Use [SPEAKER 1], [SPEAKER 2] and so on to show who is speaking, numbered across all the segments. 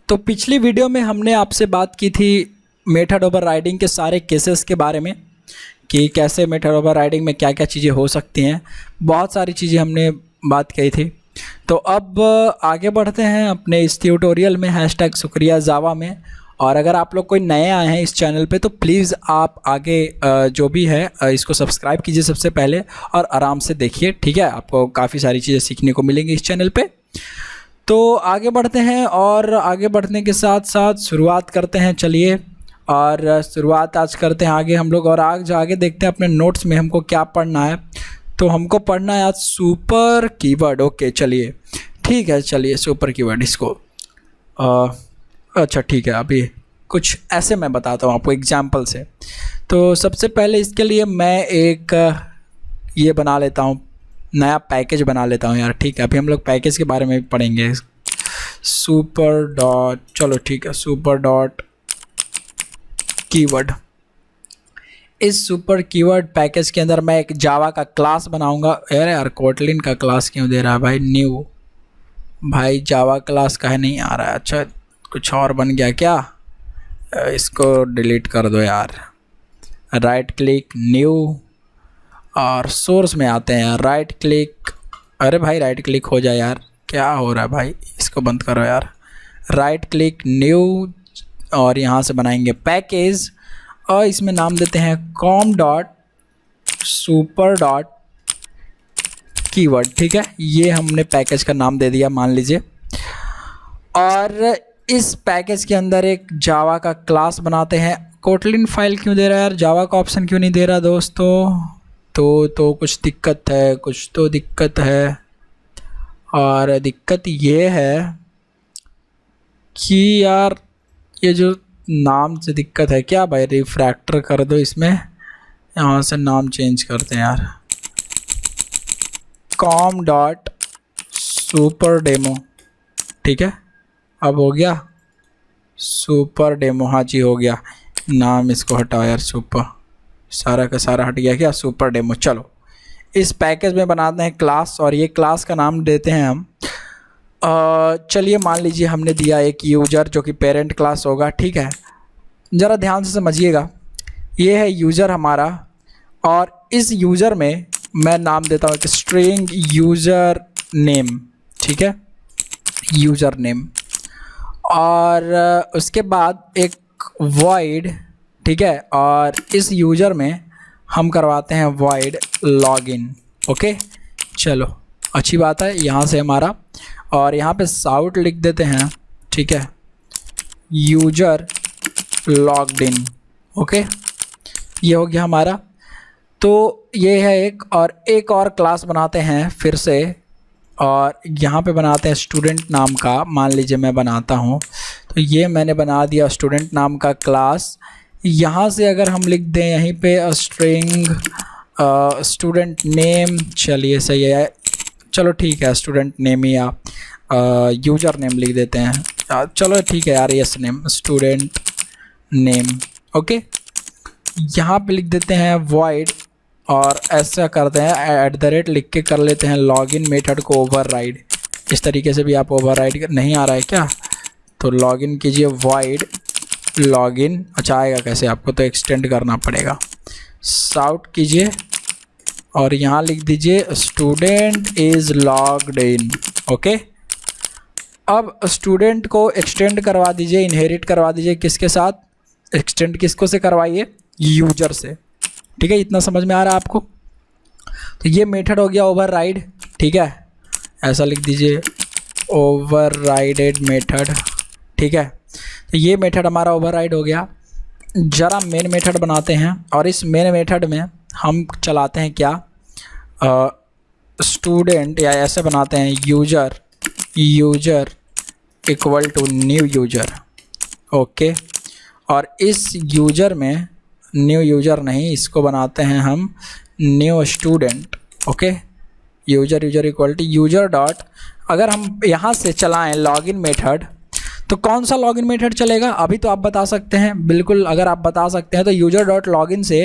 [SPEAKER 1] तो पिछली वीडियो में हमने आपसे बात की थी मेथड ओवरराइडिंग के सारे केसेस के बारे में कि कैसे मेथड ओवरराइडिंग में क्या क्या चीज़ें हो सकती हैं। बहुत सारी चीज़ें हमने बात की थी। तो अब आगे बढ़ते हैं अपने इस ट्यूटोरियल में #शुक्रिया जावा में। और अगर आप लोग कोई नए आए हैं इस चैनल पे तो प्लीज़ आप आगे जो भी है इसको सब्सक्राइब कीजिए सबसे पहले और आराम से देखिए, ठीक है। आपको काफ़ी सारी चीज़ें सीखने को मिलेंगी इस चैनल पे। तो आगे बढ़ते हैं और आगे बढ़ने के साथ साथ शुरुआत करते हैं। चलिए और शुरुआत आज करते हैं आगे हम लोग और आज आगे देखते हैं अपने नोट्स में हमको क्या पढ़ना है। तो हमको पढ़ना है आज सुपर कीवर्ड। ओके चलिए ठीक है, चलिए सुपर कीवर्ड इसको अच्छा ठीक है। अभी कुछ ऐसे मैं बताता हूँ आपको एग्जाम्पल से। तो सबसे पहले इसके लिए मैं एक ये बना लेता हूँ, नया पैकेज बना लेता हूँ यार, ठीक है। अभी हम लोग पैकेज के बारे में पढ़ेंगे। सुपर डॉट, चलो ठीक है, सुपर डॉट कीवर्ड। इस सुपर कीवर्ड पैकेज के अंदर मैं एक जावा का क्लास बनाऊंगा। अरे यार कोटलिन का क्लास क्यों दे रहा है भाई, न्यू भाई जावा क्लास का है नहीं आ रहा है। अच्छा कुछ और बन गया क्या, इसको डिलीट कर दो यार। राइट क्लिक न्यू और सोर्स में आते हैं यार, राइट क्लिक। अरे भाई राइट क्लिक हो जाए यार, क्या हो रहा है भाई, इसको बंद करो यार। राइट क्लिक न्यू और यहाँ से बनाएंगे पैकेज और इसमें नाम देते हैं com dot super dot keyword, ठीक है। ये हमने पैकेज का नाम दे दिया मान लीजिए। और इस पैकेज के अंदर एक जावा का क्लास बनाते हैं। कोटलिन फाइल क्यों दे रहा है यार, जावा का ऑप्शन क्यों नहीं दे रहा दोस्तों। तो कुछ दिक्कत है, कुछ तो दिक्कत है। और दिक्कत ये है कि यार ये जो नाम से दिक्कत है क्या भाई, रिफ्रैक्टर कर दो इसमें, यहाँ से नाम चेंज करते हैं यार, कॉम डॉट सुपर डेमो, ठीक है। अब हो गया सुपर डेमो, हाँ जी हो गया। नाम इसको हटाओ यार, सुपर सारा का सारा हट गया क्या, सुपर डेमो। चलो इस पैकेज में बनाते हैं क्लास और ये क्लास का नाम देते हैं हम चलिए मान लीजिए हमने दिया एक यूज़र जो कि पेरेंट क्लास होगा, ठीक है। ज़रा ध्यान से समझिएगा, ये है यूज़र हमारा और इस यूज़र में मैं नाम देता हूँ एक स्ट्रिंग यूज़र नेम, ठीक है, यूज़र नेम। और उसके बाद एक वॉइड, ठीक है। और इस यूज़र में हम करवाते हैं वॉइड लॉगिन। ओके चलो अच्छी बात है, यहाँ से हमारा और यहाँ पे साउट लिख देते हैं, ठीक है, यूज़र लॉग्ड इन। ओके ये हो गया हमारा। तो ये है एक और क्लास बनाते हैं फिर से और यहाँ पे बनाते हैं स्टूडेंट नाम का। मान लीजिए मैं बनाता हूँ, तो ये मैंने बना दिया स्टूडेंट नाम का क्लास। यहाँ से अगर हम लिख दें यहीं पे स्ट्रिंग स्टूडेंट नेम, चलिए सही है, चलो ठीक है, स्टूडेंट नेम या यूज़र नेम लिख देते हैं। चलो ठीक है यार, yes name, student name. Okay यहाँ पे लिख देते हैं वॉइड और ऐसा करते हैं @ लिख के कर लेते हैं लॉगिन मेथड को ओवरराइड। इस तरीके से भी आप ओवरराइड नहीं आ रहा है क्या, तो लॉगिन कीजिए वॉइड लॉगिन। अच्छा आएगा कैसे, आपको तो एक्सटेंड करना पड़ेगा। साउट कीजिए और यहाँ लिख दीजिए student is logged in. Okay अब स्टूडेंट को एक्सटेंड करवा दीजिए, इनहेरिट करवा दीजिए, किसके साथ, एक्सटेंड किसको से करवाइए, यूज़र से, ठीक है। इतना समझ में आ रहा है आपको। तो ये मेथड हो गया ओवरराइड, ठीक है, ऐसा लिख दीजिए ओवरराइडेड मेथड, ठीक है। तो ये मेथड हमारा ओवरराइड हो गया। ज़रा मेन मेथड बनाते हैं और इस मेन मेथड में हम चलाते हैं क्या, स्टूडेंट या ऐसे बनाते हैं user equal to new user. Okay और इस यूज़र में न्यू यूज़र नहीं, इसको बनाते हैं हम new student. Okay user equal to user dot, अगर हम यहाँ से चलाएं लॉगिन मेथड तो कौन सा लॉगिन मेथड चलेगा, अभी तो आप बता सकते हैं बिल्कुल। अगर आप बता सकते हैं तो यूज़र डॉट लॉगिन से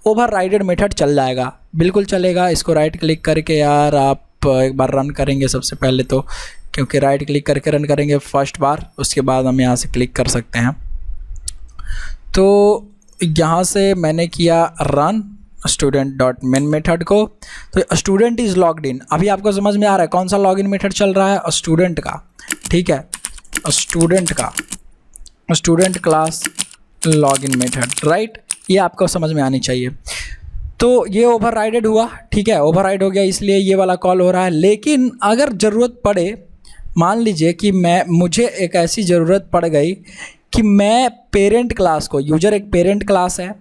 [SPEAKER 1] ओवरराइडेड मेथड चल जाएगा, बिल्कुल चलेगा। इसको राइट क्लिक करके यार आप एक बार रन करेंगे सबसे पहले तो क्योंकि राइट क्लिक करके रन करेंगे फर्स्ट बार, उसके बाद हम यहाँ से क्लिक कर सकते हैं। तो यहाँ से मैंने किया रन student.main मेथड को, तो स्टूडेंट इज़ लॉग्ड इन। अभी आपको समझ में आ रहा है कौन सा लॉगिन मेथड चल रहा है? स्टूडेंट का, ठीक है, स्टूडेंट का, student class login method, right. ये आपको समझ में आनी चाहिए। तो ये ओवरराइडेड हुआ, ठीक है, ओवरराइड हो गया, इसलिए ये वाला कॉल हो रहा है। लेकिन अगर ज़रूरत पड़े, मान लीजिए कि मुझे एक ऐसी ज़रूरत पड़ गई कि मैं पेरेंट क्लास को, यूजर एक पेरेंट क्लास है,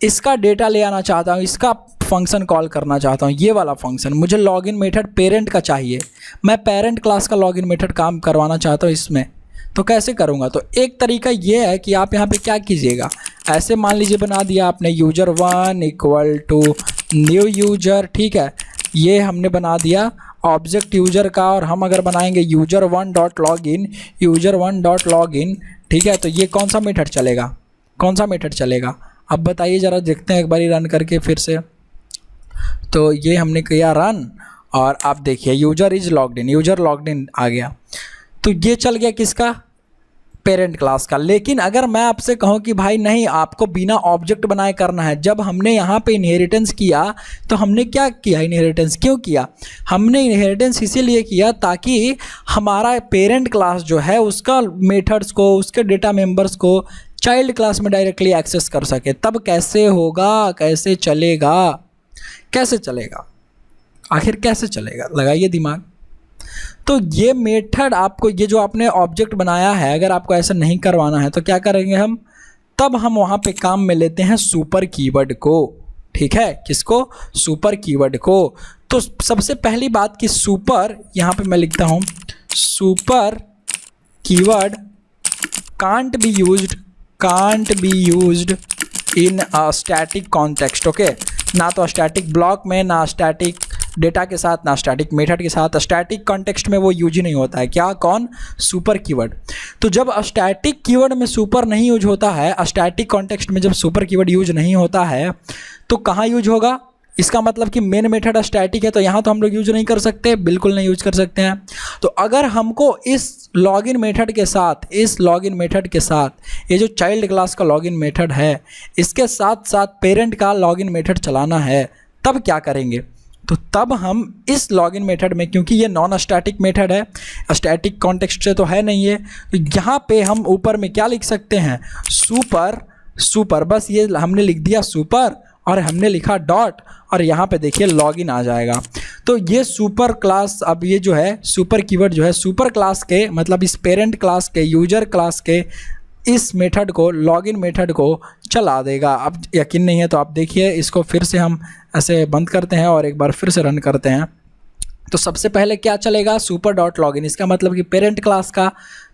[SPEAKER 1] इसका डेटा ले आना चाहता हूँ, इसका फंक्शन कॉल करना चाहता हूँ, ये वाला फंक्शन, मुझे लॉगिन मेथड पेरेंट का चाहिए, मैं पेरेंट क्लास का लॉगिन मेथड काम करवाना चाहता हूँ इसमें, तो कैसे करूँगा? तो एक तरीका ये है कि आप यहाँ पे क्या कीजिएगा, ऐसे मान लीजिए बना दिया आपने user1 equal to new user, ठीक है, ये हमने बना दिया ऑब्जेक्ट यूजर का, और हम अगर बनाएंगे user1.login, user1.login, ठीक है, तो ये कौन सा मेथड चलेगा, कौन सा मेथड चलेगा? अब बताइए ज़रा, देखते हैं एक बारी रन करके फिर से। तो ये हमने किया रन, और आप देखिए user is logged in, user logged in आ गया। तो ये चल गया किसका? पेरेंट क्लास का। लेकिन अगर मैं आपसे कहूँ कि भाई नहीं, आपको बिना ऑब्जेक्ट बनाए करना है, जब हमने यहाँ पे इनहेरिटेंस किया तो हमने क्या किया, इनहेरिटेंस क्यों किया? हमने इनहेरिटेंस इसीलिए किया ताकि हमारा पेरेंट क्लास जो है उसका मेथड्स को, उसके डेटा मेंबर्स को चाइल्ड क्लास में डायरेक्टली एक्सेस कर सके। तब कैसे होगा, कैसे चलेगा, कैसे चलेगा, आखिर कैसे चलेगा? लगाइए दिमाग। तो ये मेथड आपको, ये जो आपने ऑब्जेक्ट बनाया है, अगर आपको ऐसा नहीं करवाना है तो क्या करेंगे हम? तब हम वहाँ पे काम में लेते हैं सुपर कीवर्ड को, ठीक है, किसको? सुपर कीवर्ड को। तो सबसे पहली बात कि सुपर, यहाँ पे मैं लिखता हूँ super keyword can't be used in a static context, okay. ना तो स्टैटिक ब्लॉक में, ना स्टैटिक डेटा के साथ, ना स्टैटिक मेथड के साथ, स्टैटिक कॉन्टेक्स्ट में वो यूज ही नहीं होता है। क्या? कौन? Super keyword. तो जब स्टैटिक कीवर्ड में सुपर नहीं यूज होता है, स्टैटिक कॉन्टेक्स्ट में जब सुपर कीवर्ड यूज नहीं होता है, तो कहाँ यूज होगा? इसका मतलब कि मेन मेथड स्टैटिक है, तो यहाँ तो हम लोग यूज नहीं कर सकते, बिल्कुल नहीं यूज कर सकते हैं। तो अगर हमको इस लॉगिन मेथड के साथ, इस लॉगिन मेथड के साथ, ये जो चाइल्ड क्लास का लॉगिन मेथड है, इसके साथ साथ पेरेंट का लॉगिन मेथड चलाना है, तब क्या करेंगे? तो तब हम इस लॉगिन मेथड में, क्योंकि ये नॉन स्टैटिक मेथड है, स्टैटिक कॉन्टेक्स्ट से तो है नहीं है, तो यहाँ पे हम ऊपर में क्या लिख सकते हैं? सुपर, बस ये हमने लिख दिया सुपर, और हमने लिखा डॉट, और यहाँ पे देखिए लॉगिन आ जाएगा। तो ये सुपर क्लास, अब ये जो है सुपर कीवर्ड जो है, सुपर क्लास के मतलब इस पेरेंट क्लास के, यूजर क्लास के इस मेथड को, लॉगिन मेथड को चला देगा। अब यकीन नहीं है तो आप देखिए, इसको फिर से हम ऐसे बंद करते हैं और एक बार फिर से रन करते हैं। तो सबसे पहले क्या चलेगा? सुपर डॉट लॉगिन, इसका मतलब कि पेरेंट क्लास का,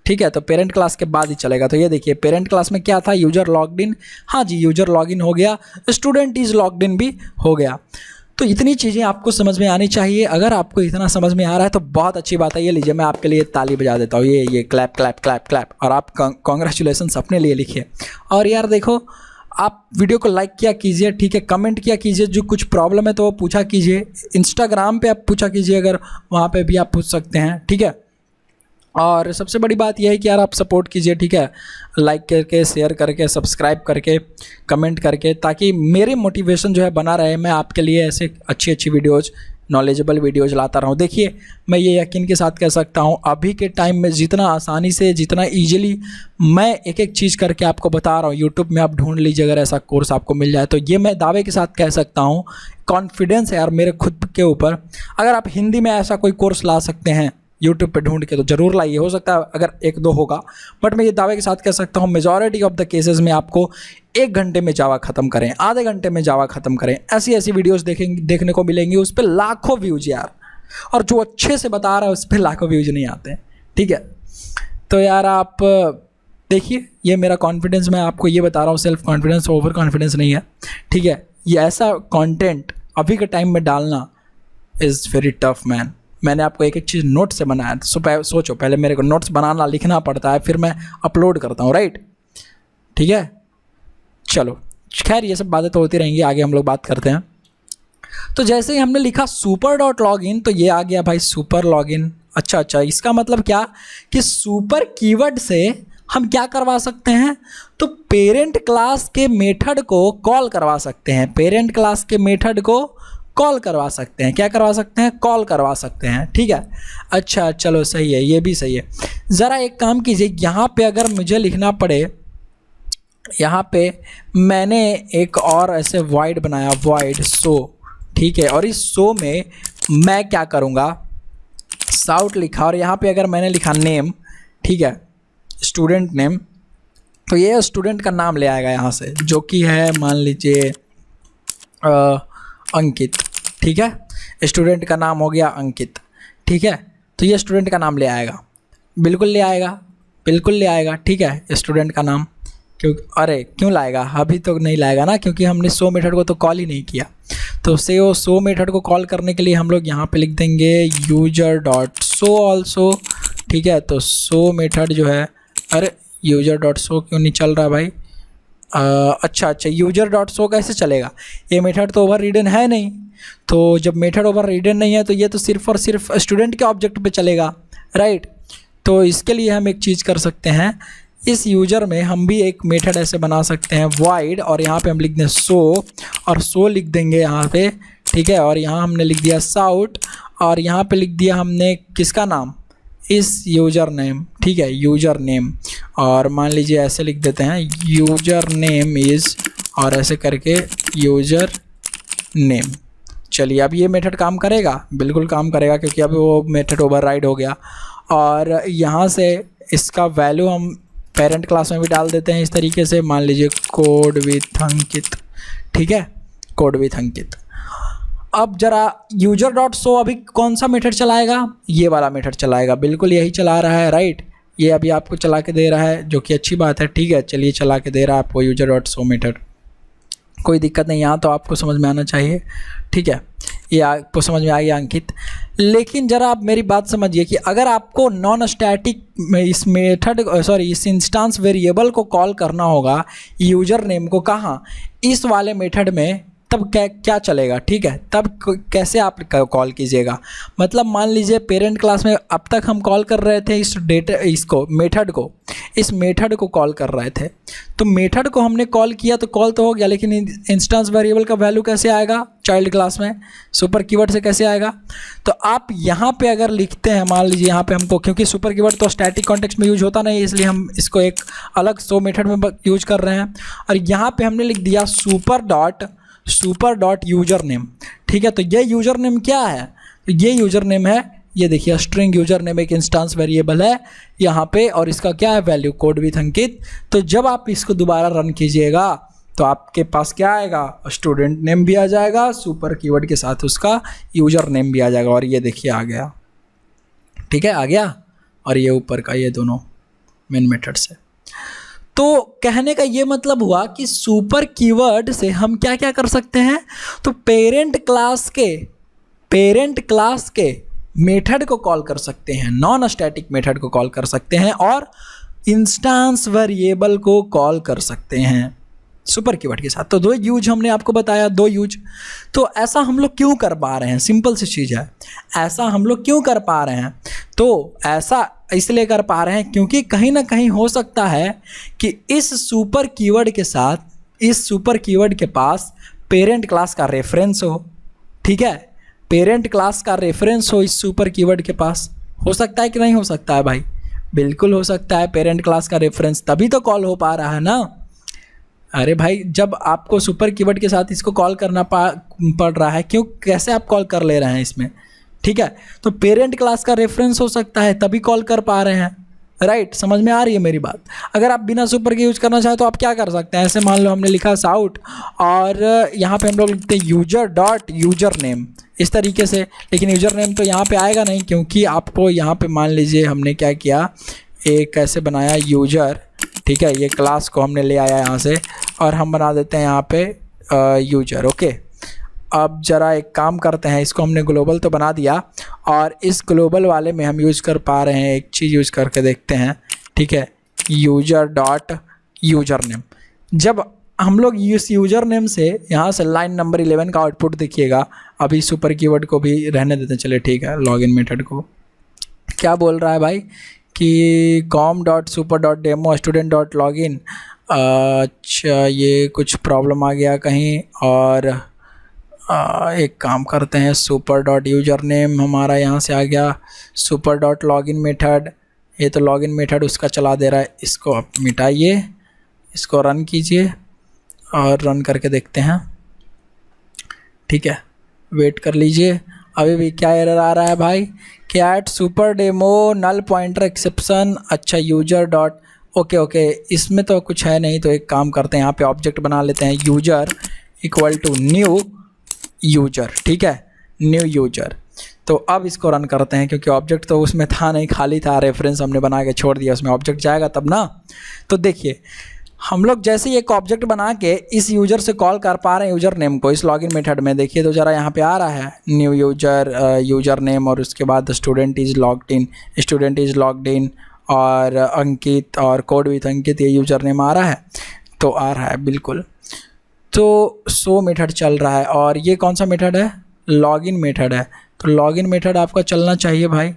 [SPEAKER 1] ठीक है, तो पेरेंट क्लास के बाद ही चलेगा। तो ये देखिए पेरेंट क्लास में क्या था? यूजर लॉग्ड इन, हाँ जी, यूजर लॉगिन हो गया, स्टूडेंट इज लॉग्ड इन भी हो गया। तो इतनी चीज़ें आपको समझ में आनी चाहिए। अगर आपको इतना समझ में आ रहा है तो बहुत अच्छी बात है। ये लीजिए, मैं आपके लिए ताली बजा देता हूँ, ये क्लैप क्लैप क्लैप क्लैप, और आप कॉन्ग्रेचुलेसन्स अपने लिए लिखिए। और यार देखो, आप वीडियो को लाइक किया कीजिए, ठीक है, कमेंट किया कीजिए, जो कुछ प्रॉब्लम है तो वो पूछा कीजिए, इंस्टाग्राम पे आप पूछा कीजिए, अगर वहाँ पे भी आप पूछ सकते हैं, ठीक है। और सबसे बड़ी बात यह है कि यार आप सपोर्ट कीजिए, ठीक है, लाइक करके, शेयर करके, सब्सक्राइब करके, कमेंट करके, ताकि मेरे मोटिवेशन जो है बना रहे, मैं आपके लिए ऐसे अच्छी अच्छी वीडियोज़, नॉलेजेबल वीडियोज़ लाता रहूँ। देखिए, मैं ये यकीन के साथ कह सकता हूँ, अभी के टाइम में जितना आसानी से, जितना ईजिली मैं एक एक चीज़ करके आपको बता रहा हूँ, यूट्यूब में आप ढूंढ लीजिए, अगर ऐसा कोर्स आपको मिल जाए तो ये मैं दावे के साथ कह सकता हूँ, कॉन्फिडेंस है यार मेरे खुद के ऊपर। अगर आप हिंदी में ऐसा कोई कोर्स ला सकते हैं यूट्यूब पे ढूंढ के, तो ज़रूर लाइए, हो सकता है अगर एक दो होगा, बट मैं ये दावे के साथ कह सकता हूँ मेजॉरिटी ऑफ द केसेस में आपको 1 घंटे में जावा ख़त्म करें, आधे घंटे में जावा ख़त्म करें, ऐसी ऐसी वीडियोस देखने को मिलेंगी, उस पर लाखों व्यूज यार, और जो अच्छे से बता रहा है उस पर लाखों व्यूज नहीं आते, ठीक है। तो यार आप देखिए, ये मेरा कॉन्फिडेंस, मैं आपको ये बता रहा हूँ, सेल्फ कॉन्फिडेंस, ओवर कॉन्फिडेंस नहीं है, ठीक है। ये ऐसा कंटेंट अभी के टाइम में डालना इज़ वेरी टफ मैन। मैंने आपको एक एक चीज़ नोट से बनाया, तो सोचो, पहले मेरे को नोट्स बनाना, लिखना पड़ता है, फिर मैं अपलोड करता हूँ, राइट, ठीक है। चलो खैर, ये सब बातें तो होती रहेंगी, आगे हम लोग बात करते हैं। तो जैसे ही हमने लिखा सुपर डॉट लॉगिन, तो ये आ गया भाई सुपर लॉगिन, अच्छा, इसका मतलब क्या कि सुपर कीवर्ड से हम क्या करवा सकते हैं, तो पेरेंट क्लास के मेथड को कॉल करवा सकते हैं, पेरेंट क्लास के मेथड को कॉल करवा सकते हैं, क्या करवा सकते हैं, कॉल करवा सकते हैं। ठीक है, अच्छा चलो सही है, ये भी सही है। ज़रा एक काम कीजिए, यहाँ पे अगर मुझे लिखना पड़े, यहाँ पे मैंने एक और ऐसे वॉइड बनाया, वॉइड शो, ठीक है, और इस शो में मैं क्या करूँगा, साउट लिखा और यहाँ पे अगर मैंने लिखा नेम, ठीक है, स्टूडेंट नेम, तो ये स्टूडेंट का नाम ले आएगा यहाँ से, जो कि है मान लीजिए अंकित। ठीक है, स्टूडेंट का नाम हो गया अंकित। ठीक है, तो ये स्टूडेंट का नाम ले आएगा, बिल्कुल ले आएगा, बिल्कुल ले आएगा। ठीक है, स्टूडेंट का नाम, क्यों, अरे क्यों लाएगा, अभी तो नहीं लाएगा ना, क्योंकि हमने शो मेथड को तो कॉल ही नहीं किया। तो से वो शो मेथड को कॉल करने के लिए हम लोग यहाँ पे लिख देंगे यूजर डॉट शो ऑल्सो। ठीक है, तो शो मेथड जो है, अरे यूजर डॉट शो क्यों नहीं चल रहा भाई, अच्छा यूजर डॉट शो कैसे चलेगा, ये मेथड तो ओवर रिडन है नहीं, तो जब मेथड ओवर रिडन नहीं है तो ये तो सिर्फ और सिर्फ स्टूडेंट के ऑब्जेक्ट पे चलेगा, राइट। तो इसके लिए हम एक चीज़ कर सकते हैं, इस यूजर में हम भी एक मेथड ऐसे बना सकते हैं void, और यहाँ पे हम लिख दें शो, और शो लिख देंगे यहाँ पे। ठीक है, और यहाँ हमने लिख दिया साउट, और यहाँ पे लिख दिया हमने किसका नाम, इस यूज़र नेम। ठीक है, यूज़र नेम, और मान लीजिए ऐसे लिख देते हैं यूज़र नेम इज़, और ऐसे करके यूज़र नेम। चलिए, अब ये मेथड काम करेगा, बिल्कुल काम करेगा, क्योंकि अब वो मेथड ओवरराइड हो गया। और यहाँ से इसका वैल्यू हम पेरेंट क्लास में भी डाल देते हैं इस तरीके से, मान लीजिए कोड विथ अंकित। ठीक है, कोड विथ अंकित। अब जरा यूजर डॉट शो अभी कौन सा मेथड चलाएगा, ये वाला मेथड चलाएगा, बिल्कुल यही चला रहा है, राइट। ये अभी आपको चला के दे रहा है, जो कि अच्छी बात है। ठीक है, चलिए चला के दे रहा है आपको यूजर डॉट शो मेथड, कोई दिक्कत नहीं, यहाँ तो आपको समझ में आना चाहिए। ठीक है, ये आपको समझ में आ गया अंकित। लेकिन ज़रा आप मेरी बात समझिए कि अगर आपको नॉन स्टैटिक इस मेथड इस इंस्टेंस वेरिएबल को कॉल करना होगा यूज़र नेम को, कहाँ, इस वाले मेथड में, तब क्या चलेगा। ठीक है, तब कैसे आप कॉल कीजिएगा, मतलब मान लीजिए पेरेंट क्लास में अब तक हम कॉल कर रहे थे इसको मेथड को, इस मेथड को कॉल कर रहे थे, तो मेथड को हमने कॉल किया तो कॉल तो हो गया, लेकिन इंस्टेंस वेरिएबल का वैल्यू कैसे आएगा चाइल्ड क्लास में, सुपर कीवर्ड से कैसे आएगा। तो आप यहाँ पे अगर लिखते हैं, मान लीजिए यहाँ पे हमको, क्योंकि सुपर कीवर्ड तो स्टैटिक कॉन्टेक्स्ट में यूज होता नहीं, इसलिए हम इसको एक अलग शो मेथड में यूज कर रहे हैं, और यहाँ पे हमने लिख दिया सुपर डॉट यूजर नेम। ठीक है, तो ये यूजर नेम क्या है, तो ये यूजर नेम है, ये देखिए स्ट्रिंग यूजर नेम एक इंस्टेंस वेरिएबल है यहाँ पे, और इसका क्या है वैल्यू, कोड विथ अंकित। तो जब आप इसको दोबारा रन कीजिएगा तो आपके पास क्या आएगा, स्टूडेंट नेम भी आ जाएगा, सुपर कीवर्ड के साथ उसका यूजर नेम भी आ जाएगा, और ये देखिए आ गया। ठीक है, आ गया, और ये ऊपर का, ये दोनों मेन मेथड से। तो कहने का ये मतलब हुआ कि सुपर कीवर्ड से हम क्या क्या कर सकते हैं, तो पेरेंट क्लास के मेथड को कॉल कर सकते हैं, नॉन स्टैटिक मेथड को कॉल कर सकते हैं, और इंस्टेंस वेरिएबल को कॉल कर सकते हैं सुपर कीवर्ड के साथ। तो दो यूज हमने आपको बताया, दो यूज। तो ऐसा हम लोग क्यों कर पा रहे हैं, सिंपल सी चीज़ है, ऐसा हम लोग क्यों कर पा रहे हैं, तो ऐसा इसलिए कर पा रहे हैं क्योंकि कहीं ना कहीं हो सकता है कि इस सुपर कीवर्ड के साथ, इस सुपर कीवर्ड के पास पेरेंट क्लास का रेफरेंस हो। ठीक है, पेरेंट क्लास का रेफरेंस हो इस सुपर कीवर्ड के पास, हो सकता है कि नहीं हो सकता है भाई, बिल्कुल हो सकता है। पेरेंट क्लास का रेफरेंस, तभी तो कॉल हो पा रहा है ना। अरे भाई, जब आपको सुपर कीवर्ड के साथ इसको कॉल करना पड़ रहा है, क्यों, कैसे आप कॉल कर ले रहे हैं इसमें। ठीक है, तो पेरेंट क्लास का रेफरेंस हो सकता है, तभी कॉल कर पा रहे हैं, राइट। समझ में आ रही है मेरी बात। अगर आप बिना सुपर के यूज करना चाहें तो आप क्या कर सकते हैं, ऐसे मान लो हमने लिखा साउट, और यहाँ पे हम लोग लिखते हैं यूजर डॉट यूजर नेम, इस तरीके से। लेकिन यूजर नेम तो यहाँ पे आएगा नहीं, क्योंकि आपको यहाँ पे मान लीजिए हमने क्या किया, एक ऐसे बनाया यूजर। ठीक है, ये क्लास को हमने ले आया यहाँ से, और हम बना देते हैं यहाँ पे यूजर। ओके, अब ज़रा एक काम करते हैं, इसको हमने ग्लोबल तो बना दिया, और इस ग्लोबल वाले में हम यूज़ कर पा रहे हैं, एक चीज़ यूज़ करके देखते हैं। ठीक है, यूजर डॉट यूजर नेम। जब हम लोग इस यूजर नेम से यहाँ से लाइन नंबर 11 का आउटपुट देखिएगा, अभी सुपर कीवर्ड को भी रहने देते हैं, चलिए ठीक है, लॉगिन मेथड को क्या बोल रहा है भाई कि com.super.demo student.login। अच्छा, ये कुछ प्रॉब्लम आ गया कहीं, और एक काम करते हैं, super.username हमारा यहाँ से आ गया, super.login मेथड, ये तो लॉगिन मेथड उसका चला दे रहा है, इसको आप मिटाइए, इसको रन कीजिए और रन करके देखते हैं। ठीक है, वेट कर लीजिए। अभी भी क्या एरर आ रहा है भाई, cat super demo null pointer exception. अच्छा, यूजर डॉट, ओके, इसमें तो कुछ है नहीं, तो एक काम करते हैं, यहाँ पे ऑब्जेक्ट बना लेते हैं, user equal to new user. ठीक है, न्यू यूजर। तो अब इसको रन करते हैं, क्योंकि ऑब्जेक्ट तो उसमें था नहीं, खाली था, रेफरेंस हमने बना के छोड़ दिया, उसमें ऑब्जेक्ट जाएगा तब ना। तो देखिए, हम लोग जैसे ही एक ऑब्जेक्ट बना के इस यूज़र से कॉल कर पा रहे हैं यूज़र नेम को इस लॉगिन मेथड में, देखिए तो ज़रा यहाँ पे आ रहा है न्यू यूजर, यूज़र नेम, और उसके बाद स्टूडेंट इज़ लॉग्ड इन, और अंकित और कोड विथ अंकित, ये यूज़र नेम आ रहा है, तो आ रहा है बिल्कुल। तो शो मेथड चल रहा है, और ये कौन सा मेथड है, लॉगिन मेथड है। तो लॉगिन मेथड आपका चलना चाहिए भाई।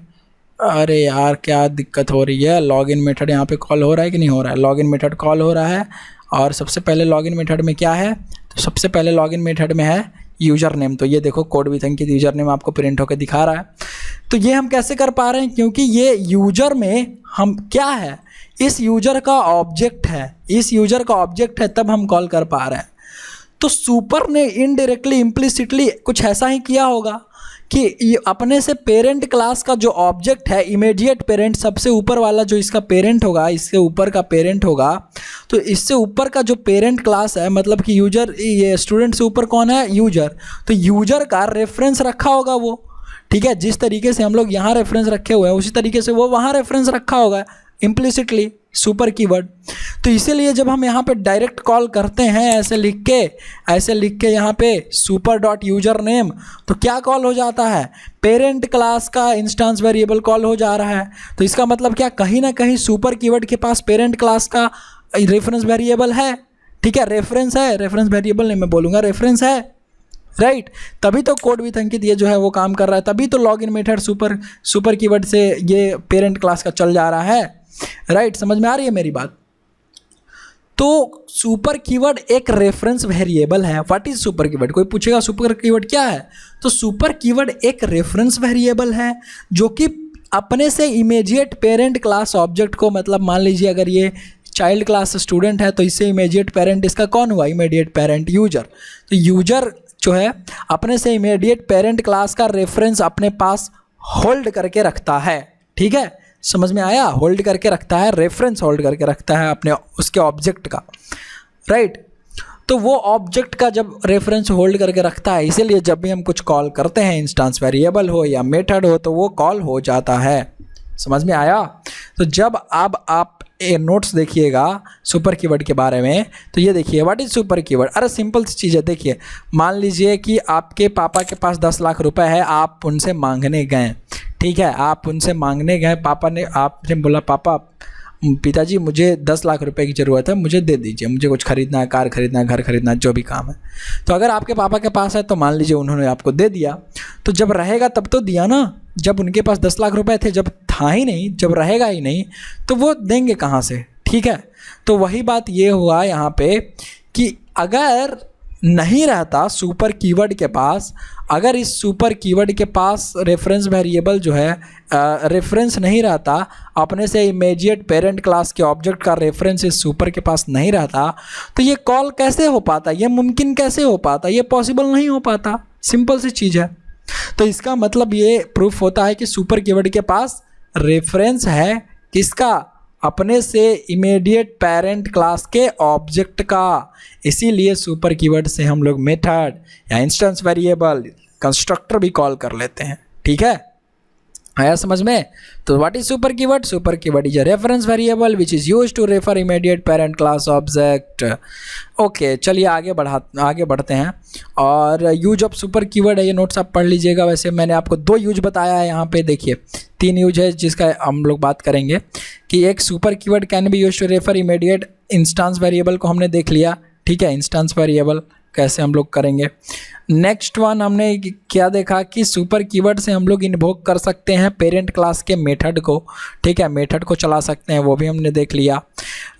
[SPEAKER 1] अरे यार, क्या दिक्कत हो रही है, लॉगिन मेथड यहाँ पे कॉल हो रहा है कि नहीं हो रहा है, लॉगिन मेथड कॉल हो रहा है। और सबसे पहले लॉगिन मेथड में क्या है, तो सबसे पहले लॉगिन मेथड में है यूज़र नेम। तो ये देखो, code with Ankit user name आपको प्रिंट होकर दिखा रहा है। तो ये हम कैसे कर पा रहे हैं, क्योंकि ये यूज़र में हम क्या है, इस यूज़र का ऑब्जेक्ट है, इस यूज़र का ऑब्जेक्ट है, तब हम कॉल कर पा रहे हैं। तो सुपर ने इनडायरेक्टली इम्प्लिसिटली कुछ ऐसा ही किया होगा कि ये अपने से पेरेंट क्लास का जो ऑब्जेक्ट है, इमीडिएट पेरेंट, सबसे ऊपर वाला जो इसका पेरेंट होगा, इसके ऊपर का पेरेंट होगा, तो इससे ऊपर का जो पेरेंट क्लास है, मतलब कि यूजर, ये स्टूडेंट से ऊपर कौन है, यूजर, तो यूजर का रेफरेंस रखा होगा वो। ठीक है, जिस तरीके से हम लोग यहाँ रेफरेंस रखे हुए हैं उसी तरीके से वो वहाँ रेफरेंस रखा होगा इम्प्लिसिटली, सुपर कीवर्ड। तो इसीलिए जब हम यहाँ पे डायरेक्ट कॉल करते हैं ऐसे लिख के यहाँ पे सुपर डॉट यूजर नेम, तो क्या कॉल हो जाता है, पेरेंट क्लास का इंस्टेंस वेरिएबल कॉल हो जा रहा है। तो इसका मतलब क्या, कहीं ना कहीं सुपर कीवर्ड के पास पेरेंट क्लास का रेफरेंस वेरिएबल है। ठीक है, रेफरेंस है, रेफरेंस वेरिएबल नहीं मैं बोलूँगा, रेफरेंस है, राइट। तभी तो कोड विथ अंकित ये जो है वो काम कर रहा है, तभी तो लॉगिन मेथड सुपर कीवर्ड से ये पेरेंट क्लास का चल जा रहा है, राइट। समझ में आ रही है मेरी बात। तो सुपर कीवर्ड एक रेफरेंस वेरिएबल है। व्हाट इज सुपर कीवर्ड, कोई पूछेगा सुपर कीवर्ड क्या है, तो सुपर कीवर्ड एक रेफरेंस वेरिएबल है जो कि अपने से इमीडिएट पेरेंट क्लास ऑब्जेक्ट को, मतलब मान लीजिए अगर ये चाइल्ड क्लास स्टूडेंट है तो इससे इमीडिएट पेरेंट इसका कौन हुआ, इमीडिएट पेरेंट यूजर। तो यूजर जो है अपने से इमीडिएट पेरेंट क्लास का रेफरेंस अपने पास होल्ड करके रखता है। ठीक है, समझ में आया, होल्ड करके रखता है, रेफरेंस होल्ड करके रखता है अपने उसके ऑब्जेक्ट का, राइट। तो वो ऑब्जेक्ट का जब रेफरेंस होल्ड करके रखता है, इसीलिए जब भी हम कुछ कॉल करते हैं, इंस्टेंस वेरिएबल हो या मेथड हो, तो वो कॉल हो जाता है। समझ में आया। तो जब अब आप ये नोट्स देखिएगा सुपर कीवर्ड के बारे में, तो ये देखिए व्हाट इज सुपर कीवर्ड। अरे सिंपल सी चीज़ है, देखिए मान लीजिए कि आपके पापा के पास 10 लाख रुपए है, आप उनसे मांगने गए। ठीक है, आप उनसे मांगने गए, पापा ने, आपने बोला पापा, पिताजी मुझे 10 लाख रुपए की ज़रूरत है, मुझे दे दीजिए, मुझे कुछ खरीदना है, कार खरीदना है, घर खरीदना है, जो भी काम है। तो अगर आपके पापा के पास है तो मान लीजिए उन्होंने आपको दे दिया, तो जब रहेगा तब तो दिया ना। जब उनके पास 10 लाख रुपए थे, जब था ही नहीं, जब रहेगा ही नहीं, तो वो देंगे कहाँ से। ठीक है, तो वही बात ये हुआ यहाँ पे कि अगर नहीं रहता सुपर कीवर्ड के पास, अगर इस सुपर कीवर्ड के पास रेफरेंस वेरिएबल जो है रेफरेंस नहीं रहता, अपने से इमीडिएट पेरेंट क्लास के ऑब्जेक्ट का रेफरेंस इस सुपर के पास नहीं रहता, तो ये कॉल कैसे हो पाता, ये मुमकिन कैसे हो पाता, ये पॉसिबल नहीं हो पाता। सिंपल सी चीज़ है। तो इसका मतलब ये प्रूफ होता है कि सुपर कीवर्ड के पास रेफरेंस है, किसका, अपने से इमीडिएट पेरेंट क्लास के ऑब्जेक्ट का। इसीलिए सुपर कीवर्ड से हम लोग मेथड या इंस्टेंस वेरिएबल, कंस्ट्रक्टर भी कॉल कर लेते हैं। ठीक है, आया समझ में। तो what is super keyword, super keyword is a reference variable which is used to refer immediate parent class object. Okay, चलिए आगे बढ़ते हैं। और यूज ऑफ सुपर कीवर्ड है, ये नोट्स आप पढ़ लीजिएगा। वैसे मैंने आपको 2 यूज बताया है, यहाँ पे देखिए 3 यूज है जिसका हम लोग बात करेंगे। कि एक super keyword can be used to refer immediate instance variable को हमने देख लिया। ठीक है, इंस्टेंस वेरिएबल कैसे हम लोग करेंगे। नेक्स्ट वन हमने क्या देखा कि सुपर कीवर्ड से हम लोग इन्वोक कर सकते हैं पेरेंट क्लास के मेथड को, ठीक है, मेथड को चला सकते हैं, वो भी हमने देख लिया।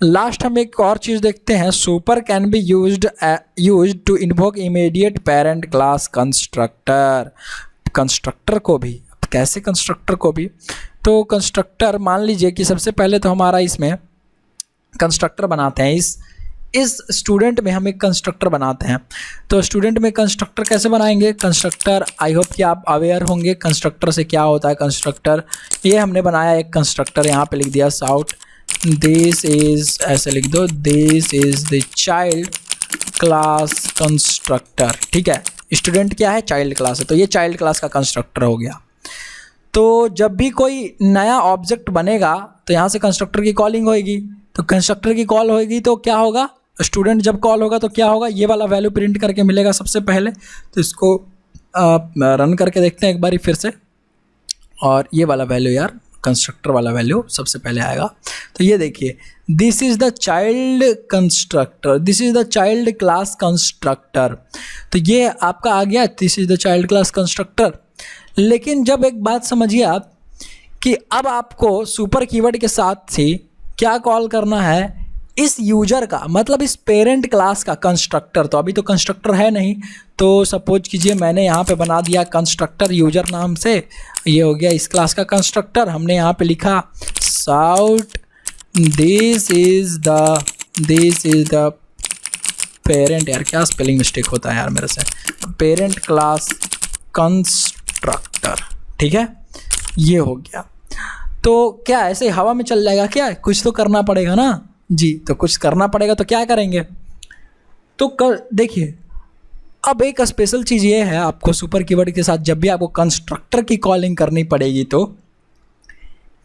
[SPEAKER 1] लास्ट हम एक और चीज़ देखते हैं, super can be used to invoke immediate parent class constructor. Constructor को भी, कैसे कंस्ट्रक्टर को भी, तो कंस्ट्रक्टर मान लीजिए कि सबसे पहले तो हमारा इसमें कंस्ट्रक्टर बनाते हैं, इस स्टूडेंट में हम एक कंस्ट्रक्टर बनाते हैं। तो स्टूडेंट में कंस्ट्रक्टर कैसे बनाएंगे, कंस्ट्रक्टर, आई होप कि आप अवेयर होंगे कंस्ट्रक्टर से क्या होता है। कंस्ट्रक्टर, ये हमने बनाया एक कंस्ट्रक्टर, यहाँ पे लिख दिया साउट दिस इज, ऐसे लिख दो, this is the child class constructor, ठीक है। स्टूडेंट क्या है, चाइल्ड क्लास है, तो ये चाइल्ड क्लास का कंस्ट्रक्टर हो गया। तो जब भी कोई नया ऑब्जेक्ट बनेगा तो यहाँ से कंस्ट्रक्टर की कॉलिंग होएगी, तो कंस्ट्रक्टर की कॉल होएगी तो क्या होगा, स्टूडेंट जब कॉल होगा तो क्या होगा, ये वाला वैल्यू प्रिंट करके मिलेगा सबसे पहले। तो इसको रन करके देखते हैं एक बारी फिर से, और ये वाला वैल्यू यार, कंस्ट्रक्टर वाला वैल्यू सबसे पहले आएगा। तो ये देखिए, this is the child constructor, this is the child class constructor, तो ये आपका आ गया, this is the child class constructor. लेकिन जब एक बात समझिए आप कि अब आपको सुपर कीवर्ड के साथ ही क्या कॉल करना है, इस यूजर का, मतलब इस पेरेंट क्लास का कंस्ट्रक्टर। तो अभी तो कंस्ट्रक्टर है नहीं, तो सपोज कीजिए मैंने यहाँ पे बना दिया कंस्ट्रक्टर यूजर नाम से, ये हो गया इस क्लास का कंस्ट्रक्टर। हमने यहाँ पे लिखा sout this is the parent, यार क्या स्पेलिंग मिस्टेक होता है यार मेरे से, पेरेंट क्लास कंस्ट्रक्टर, ठीक है, ये हो गया। तो क्या ऐसे हवा में चल जाएगा क्या, कुछ तो करना पड़ेगा ना जी, तो कुछ करना पड़ेगा, तो क्या करेंगे, तो देखिए अब एक स्पेशल चीज़ ये है, आपको सुपर कीवर्ड के साथ जब भी आपको कंस्ट्रक्टर की कॉलिंग करनी पड़ेगी तो,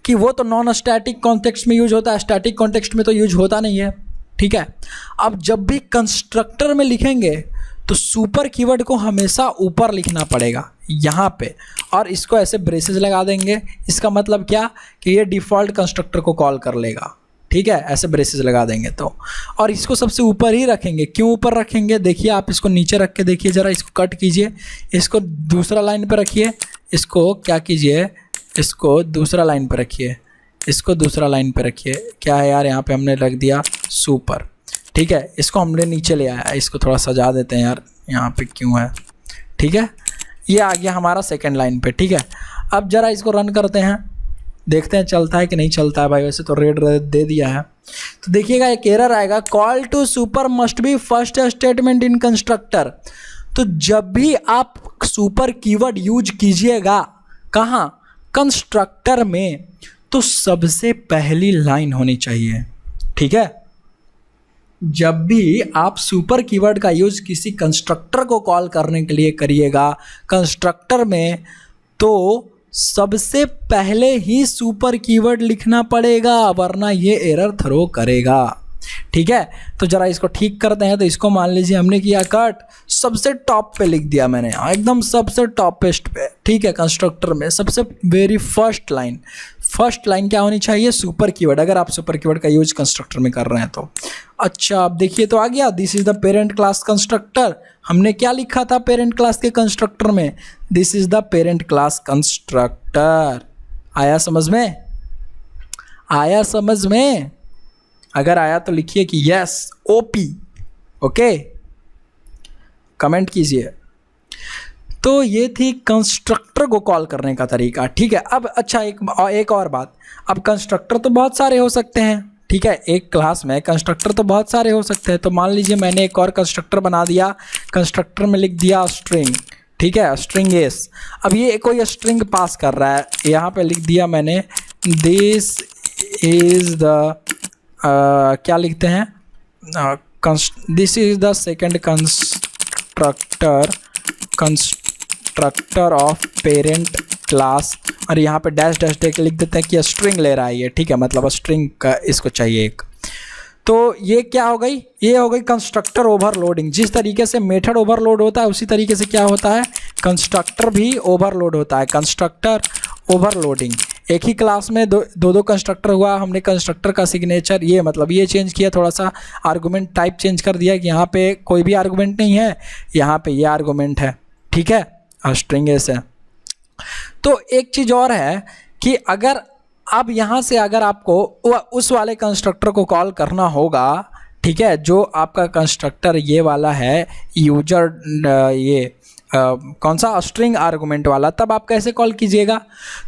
[SPEAKER 1] कि वो तो नॉन स्टैटिक कॉन्टेक्स्ट में यूज होता है, स्टैटिक कॉन्टेक्स्ट में तो यूज होता नहीं है, ठीक है। अब जब भी कंस्ट्रक्टर में लिखेंगे तो सुपर कीवर्ड को हमेशा ऊपर लिखना पड़ेगा यहाँ पे, और इसको ऐसे ब्रेसेस लगा देंगे। इसका मतलब क्या कि ये डिफ़ॉल्ट कंस्ट्रक्टर को कॉल कर लेगा, ठीक है, ऐसे ब्रेसेस लगा देंगे तो। और इसको सबसे ऊपर ही रखेंगे, क्यों ऊपर रखेंगे, देखिए आप इसको नीचे रख के देखिए ज़रा, इसको कट कीजिए, इसको दूसरा लाइन पे रखिए, इसको क्या कीजिए, इसको दूसरा लाइन पे रखिए, इसको दूसरा लाइन पे रखिए। क्या है यार, यहाँ पे हमने रख दिया सुपर, ठीक है, इसको हमने नीचे ले आया, इसको थोड़ा सजा देते हैं यार, यहाँ पे क्यों है, ठीक है, ये आ गया हमारा सेकंड लाइन पे, ठीक है। अब ज़रा इसको रन करते हैं, देखते हैं चलता है कि नहीं चलता है। भाई वैसे तो रेड दे दिया है, तो देखिएगा एक एरर आएगा, call to super must be first statement in constructor. तो जब भी आप सुपर कीवर्ड यूज कीजिएगा, कहाँ, कंस्ट्रक्टर में, तो सबसे पहली लाइन होनी चाहिए, ठीक है। जब भी आप सुपर कीवर्ड का यूज किसी कंस्ट्रक्टर को कॉल करने के लिए करिएगा कंस्ट्रक्टर में, तो सबसे पहले ही सुपर कीवर्ड लिखना पड़ेगा, वरना ये एरर थ्रो करेगा, ठीक है। तो ज़रा इसको ठीक करते हैं। तो इसको मान लीजिए हमने किया कट, सबसे टॉप पे लिख दिया मैंने, एकदम सबसे टॉपेस्ट पे, ठीक है, कंस्ट्रक्टर में सबसे वेरी फर्स्ट लाइन क्या होनी चाहिए, सुपर कीवर्ड, अगर आप सुपर कीवर्ड का यूज कंस्ट्रक्टर में कर रहे हैं तो। अच्छा अब देखिए तो आ गया, this is the parent class constructor. हमने क्या लिखा था पेरेंट क्लास के कंस्ट्रक्टर में, this is the parent class constructor. आया समझ में, आया समझ में, अगर आया तो लिखिए कि यस ओपी, ओके, कमेंट कीजिए। तो ये थी कंस्ट्रक्टर को कॉल करने का तरीका, ठीक है। अब अच्छा एक और बात, अब कंस्ट्रक्टर तो बहुत सारे हो सकते हैं, ठीक है, एक क्लास में कंस्ट्रक्टर तो बहुत सारे हो सकते हैं। तो मान लीजिए मैंने एक और कंस्ट्रक्टर बना दिया, कंस्ट्रक्टर में लिख दिया स्ट्रिंग, ठीक है, स्ट्रिंग एस। अब ये कोई स्ट्रिंग पास कर रहा है, यहाँ पे लिख दिया मैंने दिस इज द क्या लिखते हैं, this is the second constructor of parent class, और यहाँ पे डैश डैश दे के लिख देते हैं कि स्ट्रिंग ले रहा है ये, ठीक है, मतलब स्ट्रिंग का इसको चाहिए एक। तो ये क्या हो गई, ये हो गई कंस्ट्रक्टर ओवरलोडिंग। जिस तरीके से मेथड ओवरलोड होता है उसी तरीके से क्या होता है, कंस्ट्रक्टर भी ओवरलोड होता है, कंस्ट्रक्टर ओवरलोडिंग। एक ही क्लास में दो कंस्ट्रक्टर हुआ, हमने कंस्ट्रक्टर का सिग्नेचर ये मतलब ये चेंज किया, थोड़ा सा आर्गूमेंट टाइप चेंज कर दिया कि यहाँ पे कोई भी आर्गूमेंट नहीं है, यहाँ पे ये आर्गूमेंट है, ठीक है, स्ट्रिंग एस है। तो एक चीज़ और है कि अगर अब यहाँ से अगर आपको उस वाले कंस्ट्रक्टर को कॉल करना होगा, ठीक है, जो आपका कंस्ट्रक्टर ये वाला है यूजर ये कौन सा स्ट्रिंग आर्गुमेंट वाला, तब आप कैसे कॉल कीजिएगा।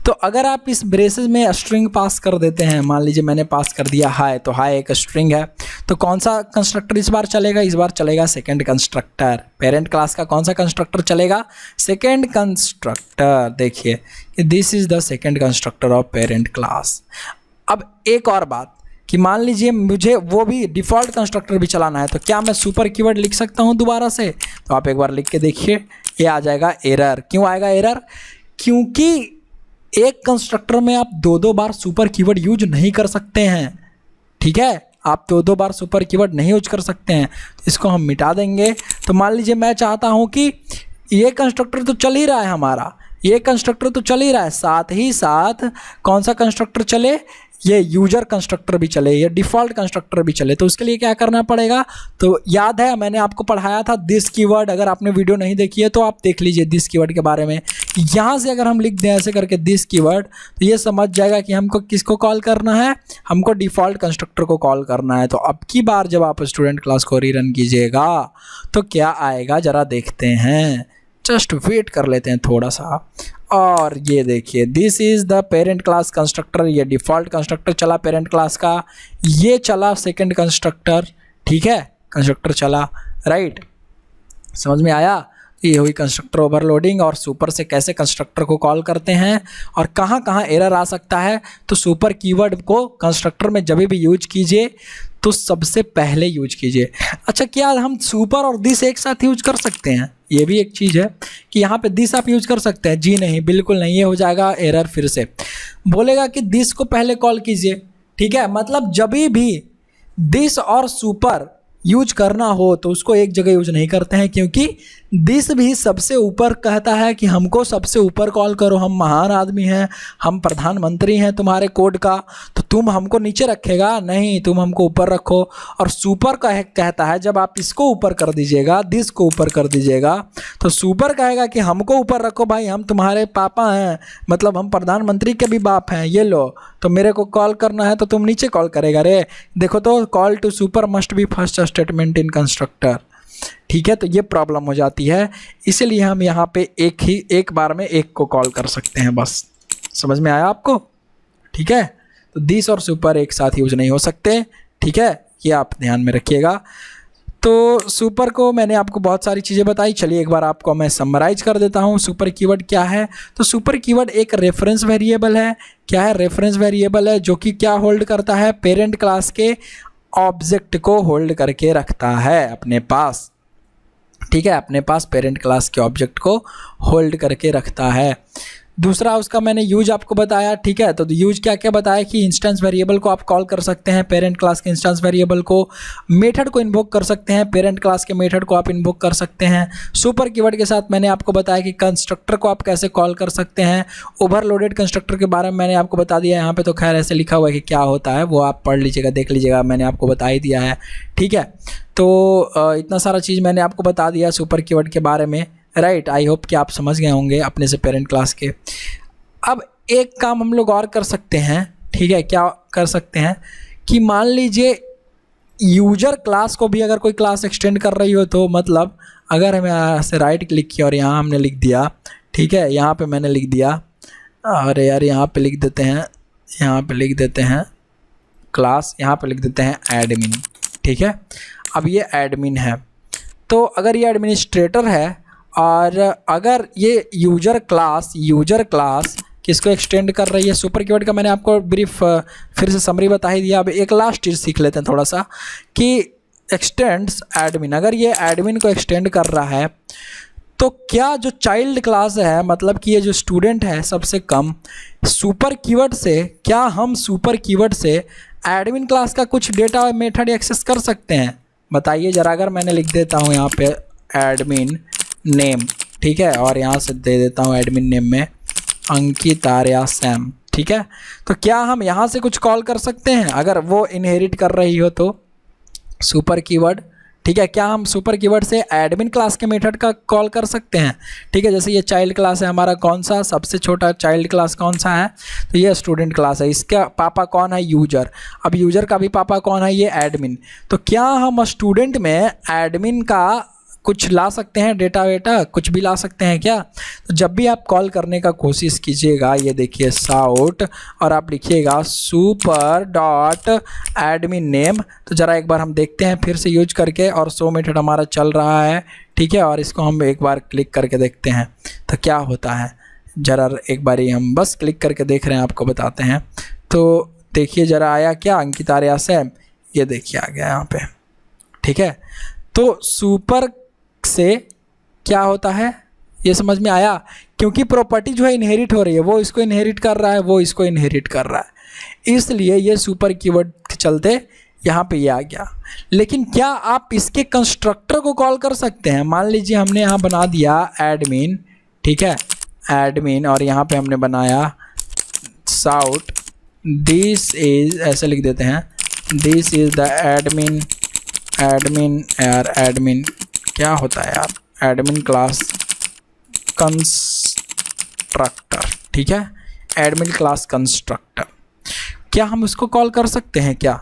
[SPEAKER 1] तो अगर आप इस ब्रेसेस में स्ट्रिंग पास कर देते हैं, मान लीजिए मैंने पास कर दिया हाय, तो हाय एक स्ट्रिंग है, तो कौन सा कंस्ट्रक्टर इस बार चलेगा, इस बार चलेगा सेकंड कंस्ट्रक्टर। पेरेंट क्लास का कौन सा कंस्ट्रक्टर चलेगा, सेकंड कंस्ट्रक्टर। देखिए this is the second constructor of parent class. अब एक और बात कि मान लीजिए मुझे वो भी डिफ़ॉल्ट कंस्ट्रक्टर भी चलाना है, तो क्या मैं सुपर कीवर्ड लिख सकता हूँ दोबारा से। तो आप एक बार लिख के देखिए, ये आ जाएगा एरर। क्यों आएगा एरर, क्योंकि एक कंस्ट्रक्टर में आप दो बार सुपर कीवर्ड यूज नहीं कर सकते हैं, ठीक है, आप दो बार सुपर कीवर्ड नहीं यूज कर सकते हैं। तो इसको हम मिटा देंगे। तो मान लीजिए मैं चाहता हूँ कि ये कंस्ट्रक्टर तो चल ही रहा है हमारा, ये कंस्ट्रक्टर तो चल ही रहा है, साथ ही साथ कौन सा कंस्ट्रक्टर चले, ये यूजर कंस्ट्रक्टर भी चले, ये डिफ़ॉल्ट कंस्ट्रक्टर भी चले। तो उसके लिए क्या करना पड़ेगा, तो याद है मैंने आपको पढ़ाया था दिस कीवर्ड, अगर आपने वीडियो नहीं देखी है तो आप देख लीजिए दिस कीवर्ड के बारे में। यहाँ से अगर हम लिख दें ऐसे करके दिस कीवर्ड, तो ये समझ जाएगा कि हमको किसको कॉल करना है, हमको डिफ़ॉल्ट कंस्ट्रक्टर को कॉल करना है। तो अब की बार जब आप स्टूडेंट क्लास को रीरन कीजिएगा तो क्या आएगा ज़रा देखते हैं, जस्ट वेट कर लेते हैं थोड़ा सा। और ये देखिए this is the parent class constructor, ये डिफ़ॉल्ट कंस्ट्रक्टर चला पेरेंट क्लास का, ये चला सेकंड कंस्ट्रक्टर, ठीक है, कंस्ट्रक्टर चला, राइट, समझ में आया। ये हुई कंस्ट्रक्टर ओवरलोडिंग और सुपर से कैसे कंस्ट्रक्टर को कॉल करते हैं और कहाँ कहाँ एरर आ सकता है। तो सुपर कीवर्ड को कंस्ट्रक्टर में जब भी यूज कीजिए तो सबसे पहले यूज कीजिए। अच्छा, क्या हम सुपर और दिस एक साथ यूज कर सकते हैं, ये भी एक चीज़ है कि यहाँ पे दिस आप यूज कर सकते हैं। जी नहीं, बिल्कुल नहीं, ये हो जाएगा एरर। फिर से बोलेगा कि दिस को पहले कॉल कीजिए, ठीक है, मतलब जब भी दिस और सुपर यूज करना हो तो उसको एक जगह यूज नहीं करते हैं, क्योंकि दिस भी सबसे ऊपर कहता है कि हमको सबसे ऊपर कॉल करो, हम महान आदमी हैं, हम प्रधानमंत्री हैं तुम्हारे कोड का, तो तुम हमको नीचे रखेगा नहीं, तुम हमको ऊपर रखो। और सुपर कहता है जब आप इसको ऊपर कर दीजिएगा, दिस को ऊपर कर दीजिएगा, तो सुपर कहेगा कि हमको ऊपर रखो भाई, हम तुम्हारे पापा हैं, मतलब हम प्रधानमंत्री के भी बाप हैं, ये लो, तो मेरे को कॉल करना है तो तुम नीचे कॉल करेगा रे। देखो तो call to super must be first statement in constructor, ठीक है। तो ये प्रॉब्लम हो जाती है, इसीलिए हम यहाँ पे एक बार में एक को कॉल कर सकते हैं, बस समझ में आया आपको, ठीक है। तो दिस और सुपर एक साथ यूज नहीं हो सकते, ठीक है, ये आप ध्यान में रखिएगा। तो सुपर को मैंने आपको बहुत सारी चीज़ें बताई, चलिए एक बार आपको मैं समराइज कर देता हूँ। सुपर कीवर्ड क्या है, तो सुपर कीवर्ड एक रेफरेंस वेरिएबल है। क्या है, रेफरेंस वेरिएबल है जो कि क्या होल्ड करता है, पेरेंट क्लास के ऑब्जेक्ट को होल्ड करके रखता है अपने पास, ठीक है, अपने पास पेरेंट क्लास के ऑब्जेक्ट को होल्ड करके रखता है। दूसरा उसका मैंने यूज आपको बताया, ठीक है। तो यूज क्या क्या बताया कि इंस्टेंस वेरिएबल को आप कॉल कर सकते हैं, पेरेंट क्लास के इंस्टेंस वेरिएबल को, मेथड को इन्वोक कर सकते हैं, पेरेंट क्लास के मेथड को आप इन्वोक कर सकते हैं। सुपर कीवर्ड के साथ मैंने आपको बताया कि कंस्ट्रक्टर को आप कैसे कॉल कर सकते हैं। ओवरलोडेड कंस्ट्रक्टर के बारे में मैंने आपको बता दिया, यहाँ पे तो खैर ऐसे लिखा हुआ है कि क्या होता है, वो आप पढ़ लीजिएगा, देख लीजिएगा, मैंने आपको बता ही दिया है, ठीक है। तो इतना सारा चीज़ मैंने आपको बता दिया सुपर कीवर्ड के बारे में, राइट। आई होप कि आप समझ गए होंगे अपने से पेरेंट क्लास के। अब एक काम हम लोग और कर सकते हैं, ठीक है, क्या कर सकते हैं कि मान लीजिए यूजर क्लास को भी अगर कोई क्लास एक्सटेंड कर रही हो, तो मतलब अगर हमें यहाँ से राइट क्लिक किया और यहाँ हमने लिख दिया, ठीक है, यहाँ पे मैंने लिख दिया, अरे यार यहाँ पे लिख देते हैं, यहाँ पे लिख देते हैं क्लास, यहाँ पे लिख देते हैं एडमिन, ठीक है। अब ये एडमिन है, तो अगर ये एडमिनिस्ट्रेटर है और अगर ये यूजर क्लास किसको एक्सटेंड कर रही है, सुपर कीवर्ड का मैंने आपको ब्रीफ फिर से समरी बता ही दिया। अब एक लास्ट चीज़ सीख लेते हैं थोड़ा सा कि एक्सटेंड्स एडमिन, अगर ये एडमिन को एक्सटेंड कर रहा है तो क्या जो चाइल्ड क्लास है, मतलब कि ये जो स्टूडेंट है सबसे कम, सुपर कीवर्ड से क्या हम सुपर कीवर्ड से एडमिन क्लास का कुछ डेटा मेथड एक्सेस कर सकते हैं, बताइए ज़रा। अगर मैंने लिख देता हूँ यहाँ पे एडमिन नेम, ठीक है, और यहाँ से दे देता हूँ एडमिन नेम में अंकित आर्या सैम, ठीक है। तो क्या हम यहाँ से कुछ कॉल कर सकते हैं अगर वो इनहेरिट कर रही हो तो सुपर कीवर्ड, ठीक है। क्या हम सुपर कीवर्ड से एडमिन क्लास के मेथड का कॉल कर सकते हैं, ठीक है। जैसे ये चाइल्ड क्लास है हमारा, कौन सा सबसे छोटा चाइल्ड क्लास कौन सा है, तो ये स्टूडेंट क्लास है। इसका पापा कौन है, यूजर। अब यूजर का भी पापा कौन है, ये एडमिन। तो क्या हम स्टूडेंट में एडमिन का कुछ ला सकते हैं, डेटा वेटा कुछ भी ला सकते हैं क्या। तो जब भी आप कॉल करने का कोशिश कीजिएगा, ये देखिए साउट और आप लिखिएगा सुपर डॉट एडमिन नेम। तो ज़रा एक बार हम देखते हैं फिर से यूज करके, और शो मेथड हमारा चल रहा है, ठीक है। और इसको हम एक बार क्लिक करके देखते हैं तो क्या होता है। ज़रा एक बार हम बस क्लिक करके देख रहे हैं, आपको बताते हैं। तो देखिए ज़रा आया क्या, अंकिता आर्या सैम, ये देखिए आ गया यहाँ पे, ठीक है। तो सुपर से क्या होता है ये समझ में आया, क्योंकि प्रॉपर्टी जो है इनहेरिट हो रही है, वो इसको इनहेरिट कर रहा है, वो इसको इनहेरिट कर रहा है, इसलिए ये सुपर कीवर्ड के चलते यहाँ पे ये आ गया। लेकिन क्या आप इसके कंस्ट्रक्टर को कॉल कर सकते हैं। मान लीजिए हमने यहाँ बना दिया एडमिन, ठीक है, एडमिन, और यहाँ पे हमने बनाया साउट, दिस इज, ऐसे लिख देते हैं, this is the admin, admin यार, एडमिन क्या होता है यार, एडमिन क्लास कंस्ट्रक्टर, ठीक है, एडमिन क्लास कंस्ट्रक्टर। क्या हम उसको कॉल कर सकते हैं क्या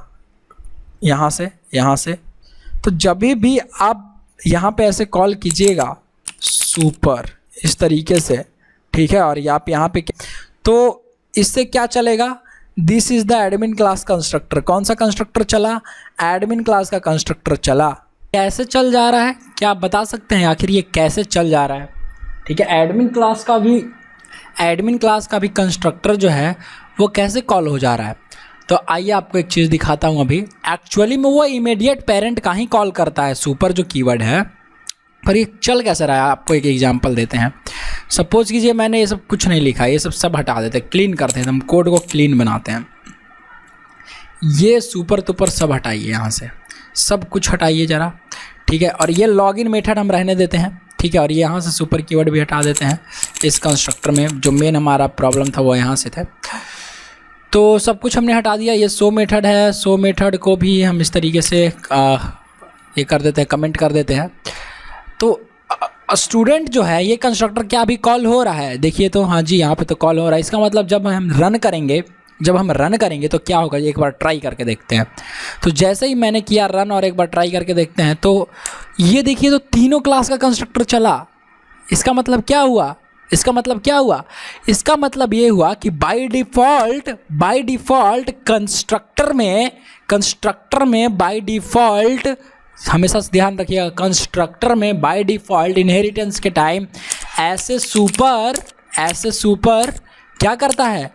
[SPEAKER 1] यहाँ से, यहाँ से। तो जब भी आप यहाँ पे ऐसे कॉल कीजिएगा सुपर इस तरीके से, ठीक है, और आप यहाँ पे, तो इससे क्या चलेगा, this is the admin class constructor. कौन सा कंस्ट्रक्टर चला, एडमिन क्लास का कंस्ट्रक्टर चला। कैसे चल जा रहा है, क्या आप बता सकते हैं आखिर ये कैसे चल जा रहा है, ठीक है। एडमिन क्लास का भी कंस्ट्रक्टर जो है वो कैसे कॉल हो जा रहा है। तो आइए आपको एक चीज़ दिखाता हूँ। अभी एक्चुअली में वो इमीडिएट पेरेंट का ही कॉल करता है, सुपर जो कीवर्ड है, पर ये चल कैसे रहा है आपको एक एग्जांपल देते हैं। सपोज कीजिए मैंने ये सब कुछ नहीं लिखा, ये सब हटा देते हैं, क्लीन करते हैं, हम कोड को क्लीन बनाते हैं। ये सुपर तुपर सब हटाइए, यहाँ से सब कुछ हटाइए ज़रा, ठीक है। और ये लॉगिन मेथड हम रहने देते हैं, ठीक है। और ये यहाँ से सुपर कीवर्ड भी हटा देते हैं इस कंस्ट्रक्टर में, जो मेन हमारा प्रॉब्लम था वो यहाँ से था। तो सब कुछ हमने हटा दिया। ये शो मेथड है, शो मेथड को भी हम इस तरीके से ये कर देते हैं, कमेंट कर देते हैं। तो स्टूडेंट जो है ये कंस्ट्रक्टर क्या अभी कॉल हो रहा है, देखिए तो हाँ जी यहाँ पे तो कॉल हो रहा है। इसका मतलब जब हम रन करेंगे तो क्या होगा, एक बार ट्राई करके देखते हैं। तो जैसे ही मैंने किया रन और एक बार ट्राई करके देखते हैं, तो ये देखिए तो तीनों क्लास का कंस्ट्रक्टर चला। इसका मतलब क्या हुआ, इसका मतलब ये हुआ कि बाय डिफ़ॉल्ट कंस्ट्रक्टर में बाय डिफ़ॉल्ट, हमेशा ध्यान रखिएगा, कंस्ट्रक्टर में बाय डिफ़ॉल्ट इनहेरिटेंस के टाइम ऐसे सुपर क्या करता है,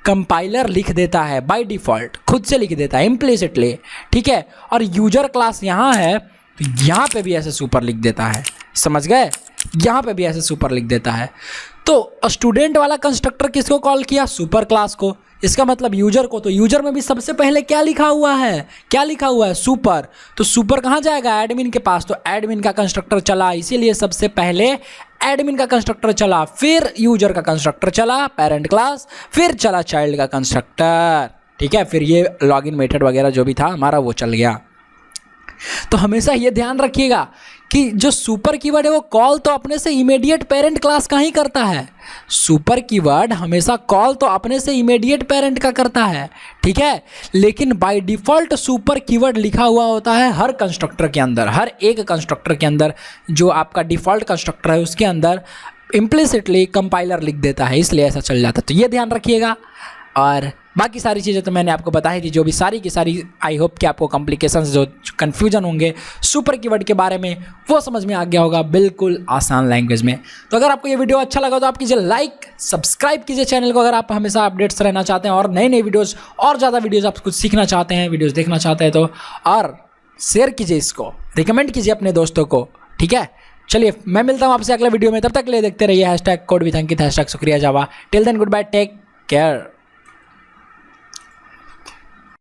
[SPEAKER 1] कंपाइलर लिख देता है बाय डिफ़ॉल्ट, खुद से लिख देता है इम्प्लिसिटली, ठीक है। और यूजर क्लास यहाँ है तो यहाँ पे भी ऐसे सुपर लिख देता है, समझ गए, यहाँ पे भी ऐसे सुपर लिख देता है। तो स्टूडेंट वाला कंस्ट्रक्टर किसको कॉल किया, सुपर क्लास को। इसका मतलब यूजर को, तो यूजर में भी सबसे पहले क्या लिखा हुआ है, सुपर। तो सुपर कहाँ जाएगा, एडमिन के पास। तो एडमिन का कंस्ट्रक्टर चला, इसीलिए सबसे पहले एडमिन का कंस्ट्रक्टर चला, फिर यूजर का कंस्ट्रक्टर चला पेरेंट क्लास, फिर चला चाइल्ड का कंस्ट्रक्टर, ठीक है। फिर ये लॉगिन मेथड वगैरह जो भी था हमारा वो चल गया। तो हमेशा ये ध्यान रखिएगा कि जो सुपर कीवर्ड है वो कॉल तो अपने से इमीडिएट पेरेंट क्लास का ही करता है। सुपर कीवर्ड हमेशा कॉल तो अपने से इमीडिएट पेरेंट का करता है, ठीक है। लेकिन बाय डिफ़ॉल्ट सुपर कीवर्ड लिखा हुआ होता है हर कंस्ट्रक्टर के अंदर, हर एक कंस्ट्रक्टर के अंदर, जो आपका डिफ़ॉल्ट कंस्ट्रक्टर है उसके अंदर इम्प्लिसिटली कंपाइलर लिख देता है, इसलिए ऐसा चल जाता है। तो ये ध्यान रखिएगा। और बाकी सारी चीज़ें तो मैंने आपको बताई थी, जो भी सारी की सारी, आई होप कि आपको कॉम्प्लिकेशंस जो कन्फ्यूजन होंगे सुपर कीवर्ड के बारे में वो समझ में आ गया होगा बिल्कुल आसान लैंग्वेज में। तो अगर आपको ये वीडियो अच्छा लगा तो आप कीजिए लाइक, सब्सक्राइब कीजिए चैनल को अगर आप हमेशा अपडेट्स रहना चाहते हैं, और नई नई वीडियोज़ और ज़्यादा वीडियोज़ आप कुछ सीखना चाहते हैं, वीडियोज़ देखना चाहते हैं तो, और शेयर कीजिए, इसको रिकमेंड कीजिए अपने दोस्तों को, ठीक है। चलिए मैं मिलता हूँ आपसे अगले वीडियो में, तब तक ले देखते रहिए #CodeWithAnkit #शुक्रिया Java. Till then goodbye, take care.